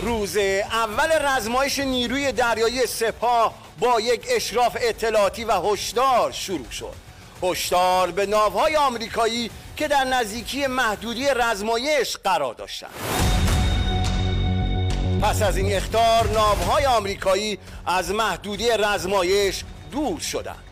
روز اول رزمایش نیروی دریایی سپاه با یک اشراف اطلاعاتی و هشدار شروع شد. هشدار به ناوهای آمریکایی که در نزدیکی محدودی رزمایش قرار داشتند. پس از این اخطار ناوهای آمریکایی از محدودی رزمایش دور شدند.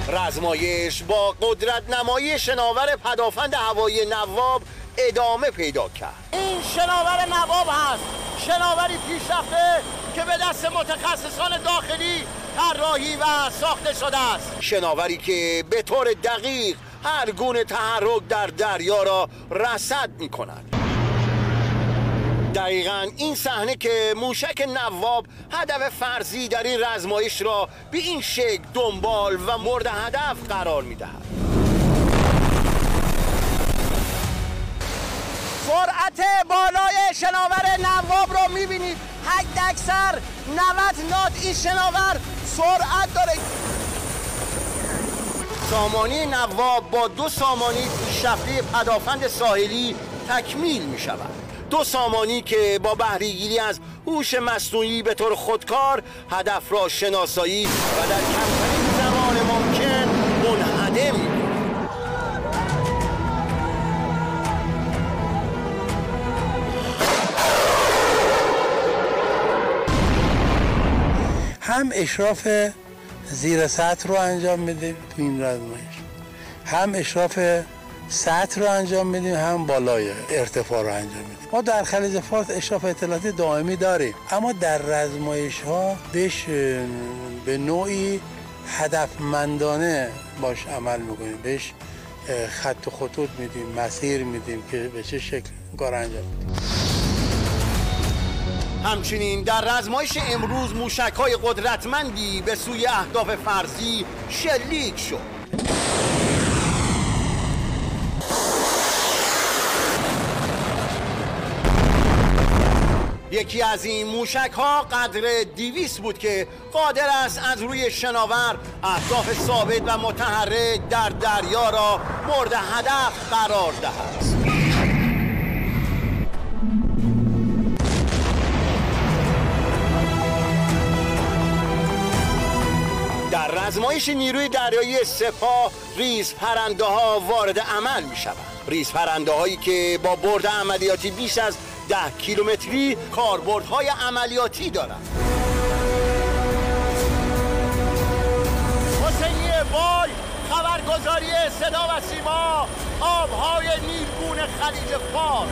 رزمایش با قدرت نمایی شناور پدافند هوایی نواب ادامه پیدا کرد. این شناور نواب هست، شناوری پیشرفته که به دست متخصصان داخلی طراحی و ساخته شده است. شناوری که به طور دقیق هر گونه تحرک در دریا را رصد می کند. دقیقاً این صحنه که موشک نواب هدف فرضی در این رزمایش را به این شکل دنبال و مورد هدف قرار می دهد. سرعت بالای شناور نواب را می بینید. حد اکثر 90 نات این شناور سرعت داره. سامانی نواب با 2 سامانی پیشرفته پدافند ساحلی تکمیل می شود. 2 سامانی که با بهره‌گیری از هوش مصنوعی به طور خودکار هدف را شناسایی و در کمترین زمان ممکن منهدم می کنند. هم اشراف زیر سطح رو انجام میدیم تو این رزمایش، هم اشراف سطح رو انجام میدیم، هم بالای ارتفاع رو انجام میدیم. ما در خلیج فارس اشراف اطلاعاتی دائمی داریم، اما در رزمایش ها بهش به نوعی هدفمندانه باش عمل میکنیم، بهش خط و خطوط میدیم، مسیر میدیم که به چه شکل کار انجام میدیم. همچنین در رزمایش امروز موشک‌های قدرتمندی به سوی اهداف فرضی شلیک شد. یکی از این موشک‌ها قدر 200 بود که قادر است از روی شناور اهداف ثابت و متحرک در دریا را مورد هدف قرار دهد. در رزمایش نیروی دریایی سپاه ریزپرنده‌ها وارد عمل می‌شوند. ریزپرنده‌هایی که با برد عملیاتی بیش از 10 کیلومتری کاربردهای عملیاتی دارند. حسینی وای، خبرگزاری صدا و سیما، آبهای نیلگون خلیج فارس.